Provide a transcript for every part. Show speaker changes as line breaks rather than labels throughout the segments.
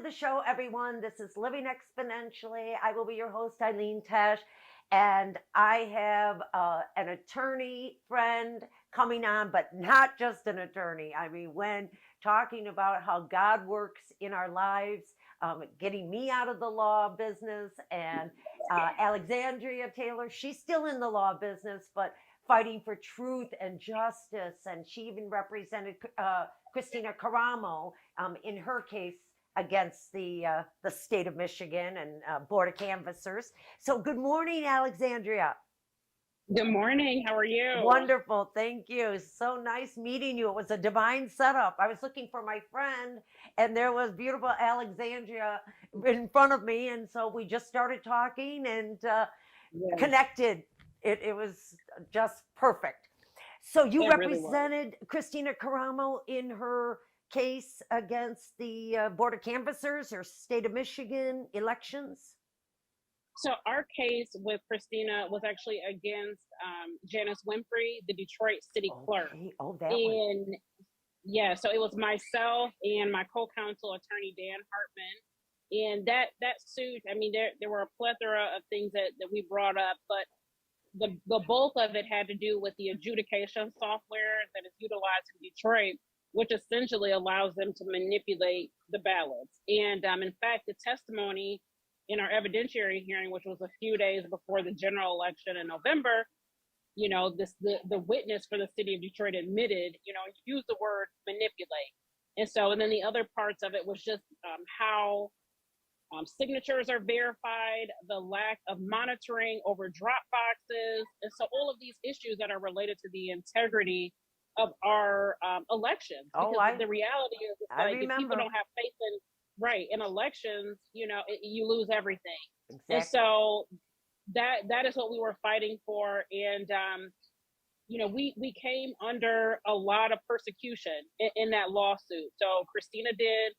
the show, everyone. This is Living Exponentially. I will be your host, Eileen Tesh, and I have an attorney friend coming on, but not just an attorney. I mean, when talking about how God works in our lives, getting me out of the law business, and Alexandria Taylor, she's still in the law business, but fighting for truth and justice. And she even represented Christina Caramo in her case against the state of Michigan and Board of Canvassers. So good morning, Alexandria.
Good morning. How are you?
Wonderful. Thank you. So nice meeting you. It was a divine setup. I was looking for my friend, and there was beautiful Alexandria in front of me. And so we just started talking and
Yes,
connected. It was just perfect. So you
it really was.
represented Christina Caramo in her case against the Board of Canvassers or state of Michigan elections.
So our case with Christina was actually against Janice Winfrey, the Detroit city clerk.
Okay. Oh, that one.
And yeah, so it was myself and my co-counsel attorney Dan Hartman. And that suit, I mean, there were a plethora of things that we brought up, but the bulk of it had to do with the adjudication software that is utilized in Detroit, which essentially allows them to manipulate the ballots. And in fact, the testimony in our evidentiary hearing, which was a few days before the general election in November, the witness for the city of Detroit admitted, used the word manipulate. And then the other parts of it was just how signatures are verified, the lack of monitoring over drop boxes. And so all of these issues that are related to the integrity of our elections,
Oh,
because the reality is it's
I
like if people
remember
don't have faith in elections, you lose everything. And
exactly.
so that is what we were fighting for. And we came under a lot of persecution in that lawsuit. So Christina did,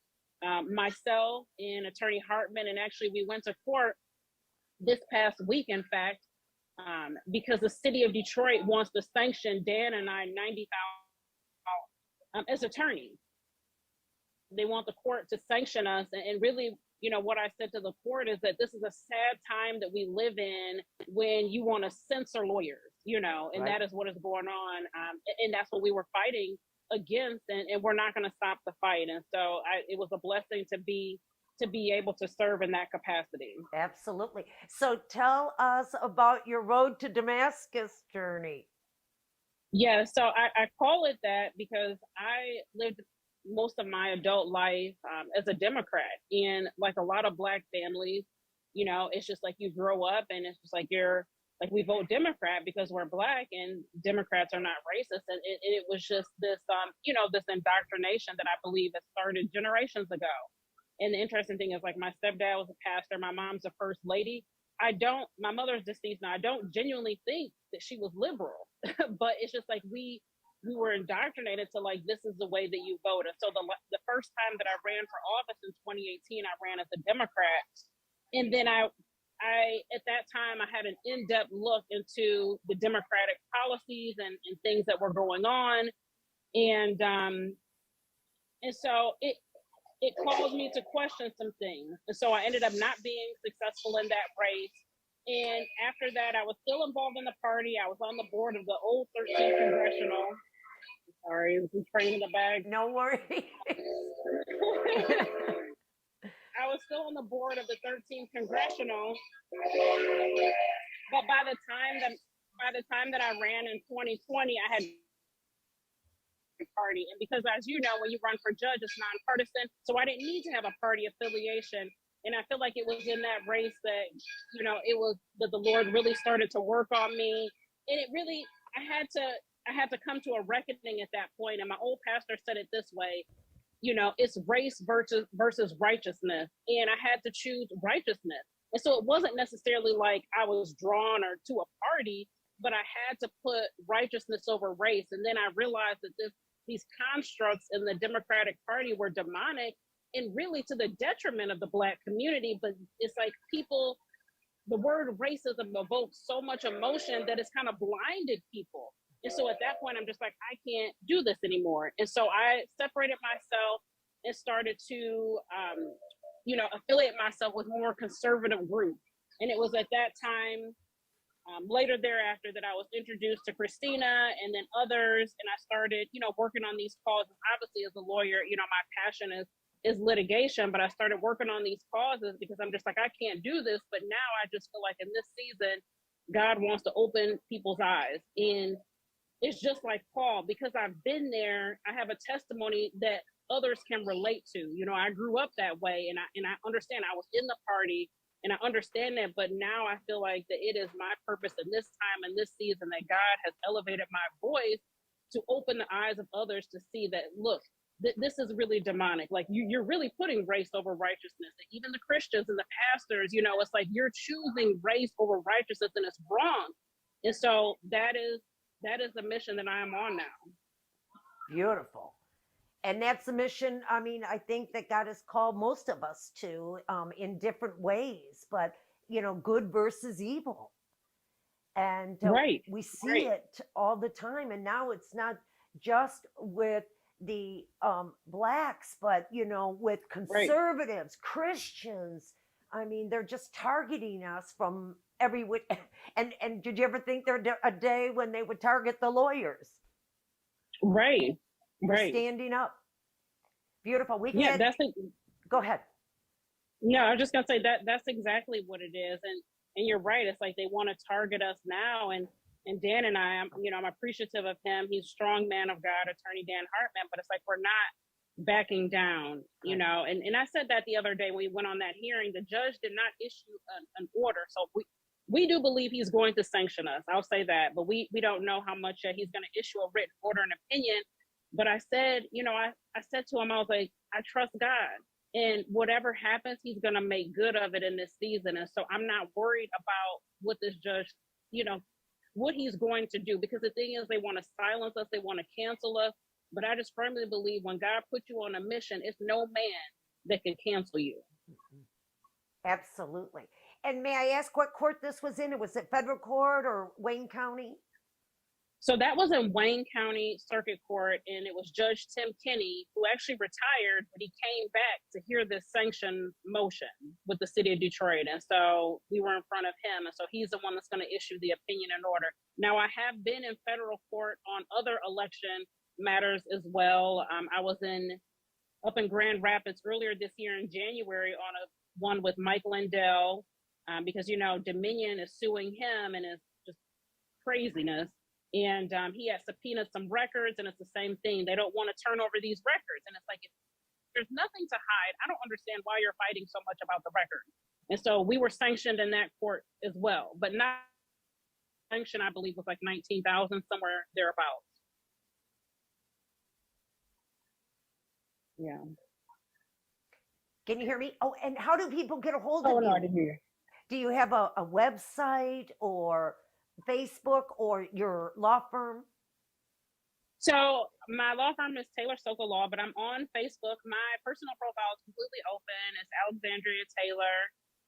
myself and attorney Hartman, and actually we went to court this past week, in fact, because the city of Detroit wants to sanction Dan and I $90,000 as attorneys. They want the court to sanction us, and really, what I said to the court is that this is a sad time that we live in when you want to censor lawyers, and
Right.
that is what is going on, and that's what we were fighting against, and we're not going to stop the fight. And so it was a blessing to be able to serve in that capacity.
Absolutely. So tell us about your road to Damascus journey.
Yeah, so I call it that because I lived most of my adult life as a Democrat. And like a lot of Black families, it's just like you grow up and it's just like you're like, we vote Democrat because we're Black and Democrats are not racist. And it was just this, this indoctrination that I believe has started generations ago. And the interesting thing is, like, my stepdad was a pastor, my mom's a first lady. My mother's deceased now. I don't genuinely think that she was liberal, but it's just like we were indoctrinated to, like, this is the way that you vote. And so the first time that I ran for office in 2018, I ran as a Democrat. And then I at that time I had an in-depth look into the Democratic policies and things that were going on. And so it caused me to question some things. And so I ended up not being successful in that race. And after that, I was still involved in the party. I was on the board of the old 13th Congressional. Sorry, this is train in the bag.
No worry.
I was still on the board of the 13th Congressional, but by the time that I ran in 2020, I had party. And because, as you know, when you run for judge, it's nonpartisan. So I didn't need to have a party affiliation. And I feel like it was in that race that, it was that the Lord really started to work on me. And it really, I had to come to a reckoning at that point. And my old pastor said it this way, it's race versus righteousness. And I had to choose righteousness. And so it wasn't necessarily like I was drawn or to a party, but I had to put righteousness over race. And then I realized that these constructs in the Democratic Party were demonic and really to the detriment of the Black community. But it's like the word racism evokes so much emotion that it's kind of blinded people. And so at that point, I'm just like, I can't do this anymore. And so I separated myself and started to affiliate myself with more conservative groups. And it was at that time, later thereafter, that I was introduced to Christina and then others, and I started, working on these causes. Obviously, as a lawyer, my passion is litigation, but I started working on these causes because I'm just like, I can't do this. But now I just feel like in this season, God wants to open people's eyes. And it's just like Paul, because I've been there, I have a testimony that others can relate to. I grew up that way, and I understand. I was in the party, and I understand that, but now I feel like that it is my purpose in this time and this season that God has elevated my voice to open the eyes of others to see that, look, this is really demonic. Like you're really putting race over righteousness. And even the Christians and the pastors, it's like you're choosing race over righteousness, and it's wrong. And so that is the mission that I am on now.
Beautiful. And that's the mission. I mean, I think that God has called most of us to, in different ways, but good versus evil. And
Right.
we see it all the time. And now it's not just with the blacks, but with conservatives, Christians. I mean, they're just targeting us from every which. And did you ever think there'd a day when they would target the lawyers?
Right.
We're standing up. Beautiful. We can. Go ahead.
No, I was just gonna say that's exactly what it is, and you're right. It's like they want to target us now, and Dan and I'm appreciative of him. He's a strong man of God, Attorney Dan Hartman, but it's like we're not backing down, and I said that the other day when we went on that hearing. The judge did not issue an order, so we do believe he's going to sanction us. I'll say that, but we don't know how much he's going to issue a written order and opinion. But I said, I said to him, I was like, I trust God, and whatever happens, he's going to make good of it in this season. And so I'm not worried about what this judge, what he's going to do, because the thing is, they want to silence us. They want to cancel us. But I just firmly believe when God put you on a mission, it's no man that can cancel you.
Absolutely. And may I ask what court this was in? Was it federal court or Wayne County?
So that was in Wayne County Circuit Court, and it was Judge Tim Kinney, who actually retired, but he came back to hear this sanction motion with the city of Detroit. And so we were in front of him, and so he's the one that's going to issue the opinion and order. Now, I have been in federal court on other election matters as well. I was up in Grand Rapids earlier this year in January on one with Mike Lindell, because, Dominion is suing him, and it's just craziness. And he had subpoenaed some records, and it's the same thing. They don't want to turn over these records. And it's like, if there's nothing to hide, I don't understand why you're fighting so much about the record. And so we were sanctioned in that court as well. But not sanctioned, I believe, was like 19,000, somewhere thereabouts. Yeah.
Can you hear me? Oh, and how do people get a hold of you?
No, I didn't hear you.
Do you have a website or Facebook or your law firm?
So my law firm is Taylor Sokol Law, but I'm on Facebook. My personal profile is completely open. It's Alexandria Taylor.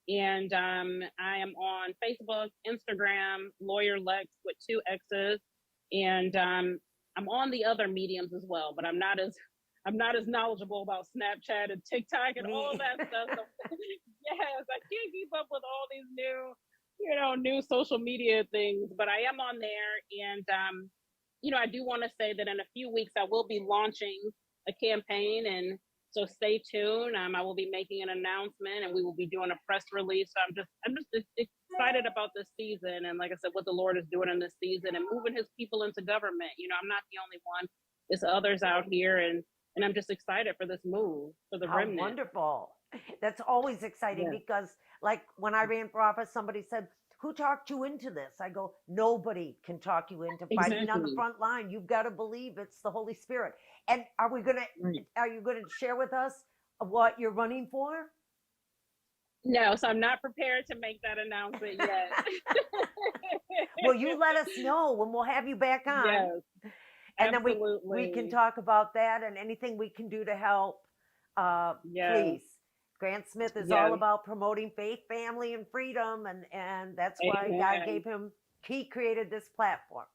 And I am on Facebook, Instagram, Lawyer Lex with 2 X's. And I'm on the other mediums as well, but I'm not as knowledgeable about Snapchat and TikTok and all of that stuff. So, yes, I can't keep up with all these new social media things, but I am on there. And, I do want to say that in a few weeks, I will be launching a campaign. And so stay tuned. I will be making an announcement, and we will be doing a press release. So I'm just excited about this season. And like I said, what the Lord is doing in this season and moving his people into government. I'm not the only one. It's others out here. And I'm just excited for this move, for the remnant.
Wonderful. That's always exciting, because like when I ran for office, somebody said, who talked you into this? I go, nobody can talk you into fighting on the front line. You've got to believe it's the Holy Spirit. And are you going to share with us what you're running for?
No, so I'm not prepared to make that announcement yet.
Well, you let us know when we'll have you back on.
Yes.
And then we can talk about that and anything we can do to help. Please. Grant Smith is all about promoting faith, family, and freedom. And that's why God gave him, he created this platform.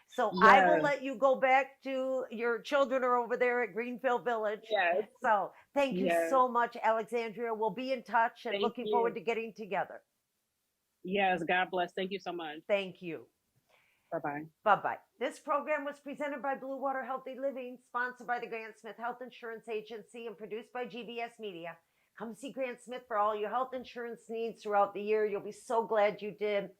So I will
Yes,
let you go back to your children are over there at Greenfield Village.
yes,
So thank you
yes.
so much, Alexandria. We'll be in touch and
Thank
looking forward
you.
to getting together.
Yes, God bless. Thank you so much.
Thank you.
Bye bye.
Bye bye. This program was presented by Blue Water Healthy Living, sponsored by the Grant Smith Health Insurance Agency, and produced by GBS Media. Come see Grant Smith for all your health insurance needs throughout the year. You'll be so glad you did.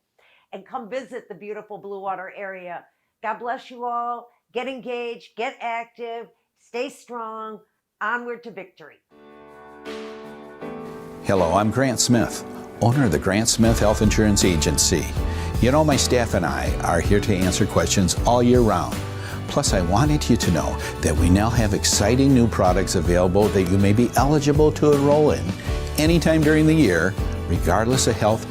And come visit the beautiful Blue Water area. God bless you all. Get engaged, get active, stay strong. Onward to victory.
Hello, I'm Grant Smith, owner of the Grant Smith Health Insurance Agency. You know, my staff and I are here to answer questions all year round. Plus, I wanted you to know that we now have exciting new products available that you may be eligible to enroll in anytime during the year, regardless of health,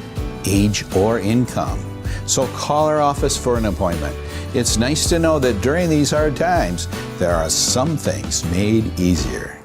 age, or income. So call our office for an appointment. It's nice to know that during these hard times, there are some things made easier.